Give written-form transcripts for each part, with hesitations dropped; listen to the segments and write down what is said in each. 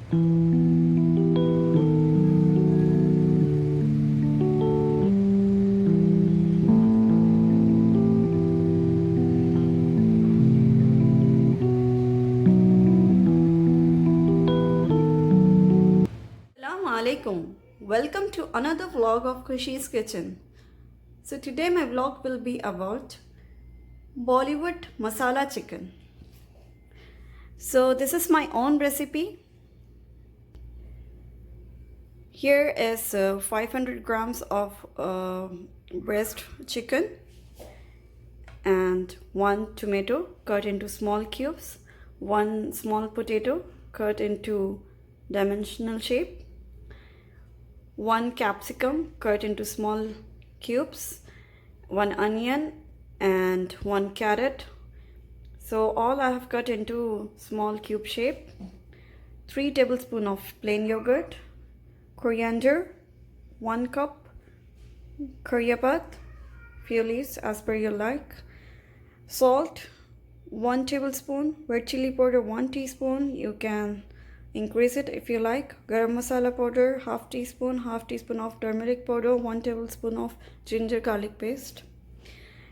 Assalamualaikum. Welcome to another vlog of Khushi's Kitchen. So today my vlog will be about Bollywood masala chicken. So this is my own recipe. Here is 500 grams of breast chicken and 1 tomato cut into small cubes, 1 small potato cut into dimensional shape, 1 capsicum cut into small cubes, 1 onion and 1 carrot. So all I have cut into small cube shape. 3 tablespoons of plain yogurt, coriander, 1 cup, curry path, few leaves as per your like, salt, 1 tablespoon, red chili powder 1 teaspoon, you can increase it if you like, garam masala powder half teaspoon of turmeric powder, 1 tablespoon of ginger garlic paste,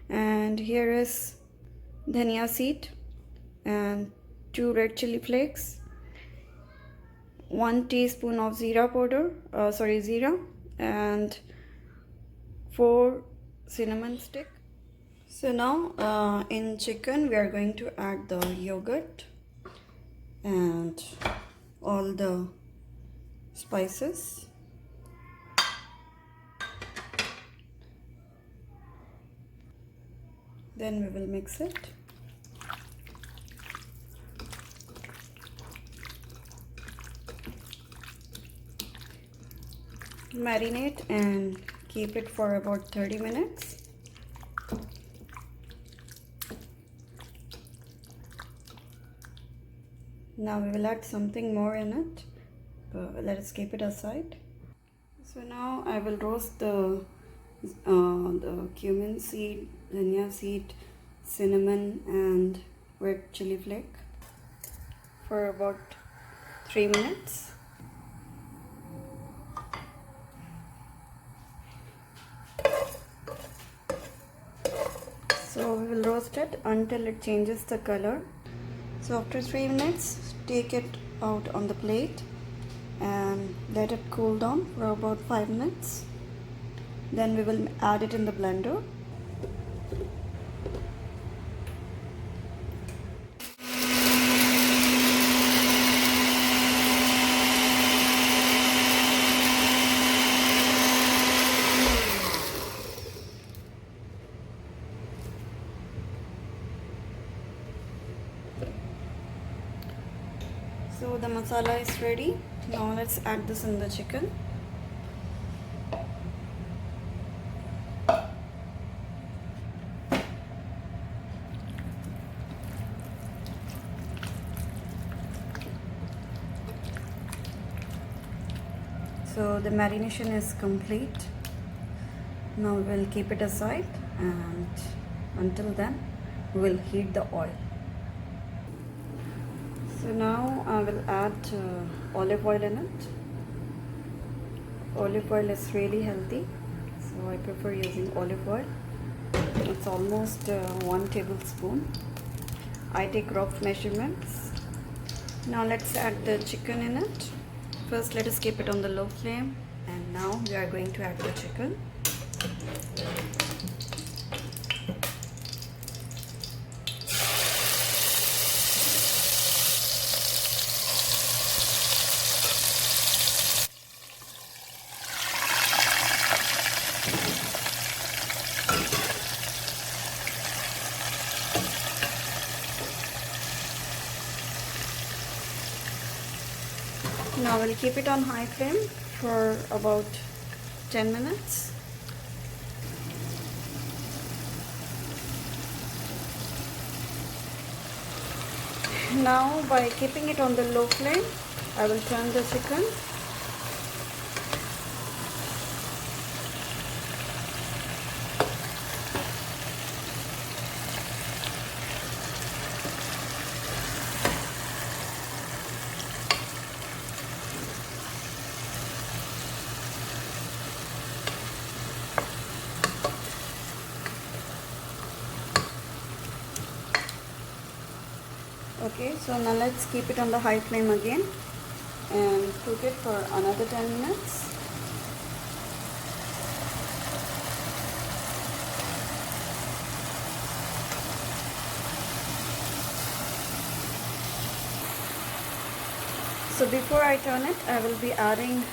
and here is dhania seed and 2 red chili flakes, 1 teaspoon of zira powder, zira, and 4 cinnamon stick. So now in chicken we are going to add the yogurt and all the spices. Then we will mix it. Marinate and keep it for about 30 minutes. Now we will add something more in it, but let us keep it aside. So now I will roast the cumin seed, dhania seed, cinnamon and red chili flake for about 3 minutes. So we will roast it until it changes the color. So after 3 minutes, take it out on the plate and let it cool down for about 5 minutes. Then we will add it in the blender. So the masala is ready. Now let's add this in the chicken. So the marination is complete. Now we will keep it aside, and until then we will heat the oil. So now I will add olive oil in it. Olive oil is really healthy, so I prefer using olive oil. It's almost 1 tablespoon. I take rough measurements. Now let's add the chicken in it. First let us keep it on the low flame, and now we are going to add the chicken. Now we'll keep it on high flame for about 10 minutes. Now by keeping it on the low flame, I will turn the chicken. Okay, so now let's keep it on the high flame again and cook it for another 10 minutes. So before I turn it, I will be adding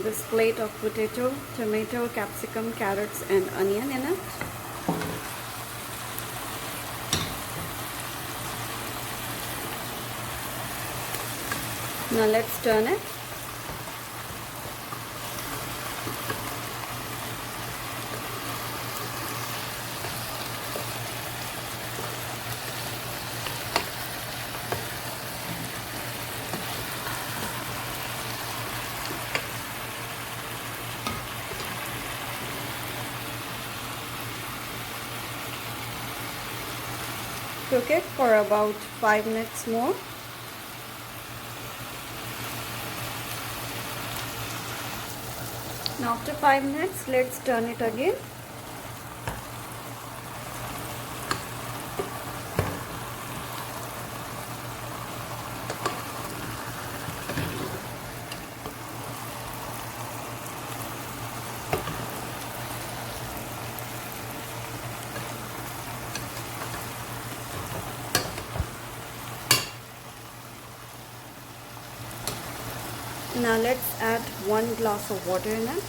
this plate of potato, tomato, capsicum, carrots and onion in it. Now let's turn it. Cook it for about 5 minutes more. Now after 5 minutes, let's turn it again. Now let's add 1 glass of water in it.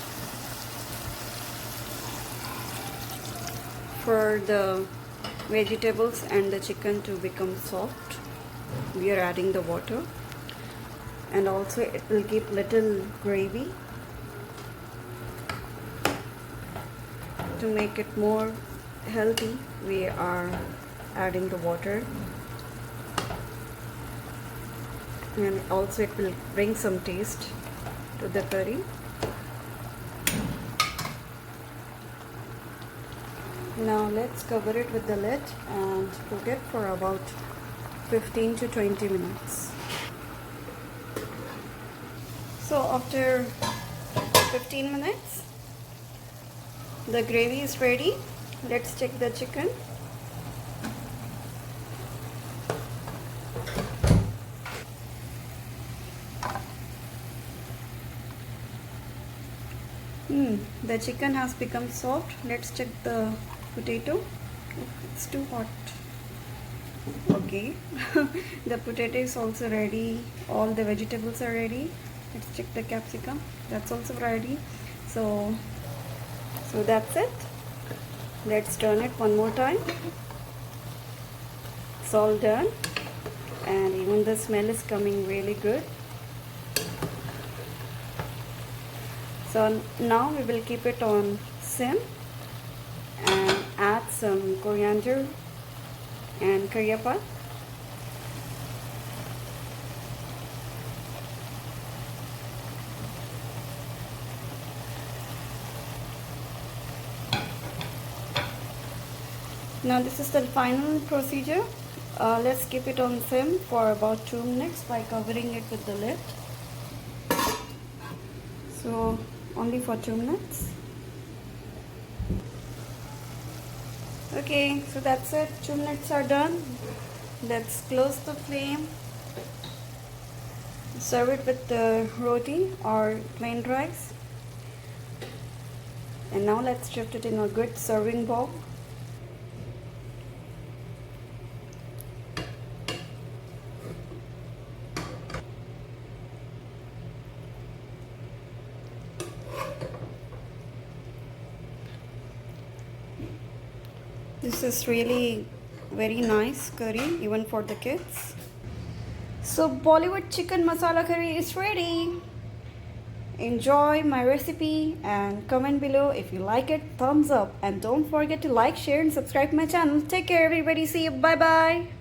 For the vegetables and the chicken to become soft, we are adding the water, and also it will give little gravy to make it more healthy. We are adding the water, and also it will bring some taste to the curry. Now let's cover it with the lid and cook it for about 15 to 20 minutes. So after 15 minutes, the gravy is ready. Let's check the chicken. The chicken has become soft. Let's check the potato. It's too hot. Okay. The potato is also ready. All the vegetables are ready. Let's check the capsicum. That's also ready. So that's it. Let's turn it one more time. It's all done, and even the smell is coming really good. So now we will keep it on sim and add some coriander and curry paste. Now this is the final procedure. Let's keep it on sim for about 2 minutes by covering it with the lid. So only for 2 minutes. Okay, so that's it. 2 minutes are done. Let's close the flame. Serve it with the roti or plain rice. And now let's shift it in a good serving bowl. This is really very nice curry even for the kids. So Bollywood chicken masala curry is ready. Enjoy my recipe and comment below if you like it. Thumbs up, and don't forget to like, share and subscribe my channel. Take care everybody. See you. Bye bye.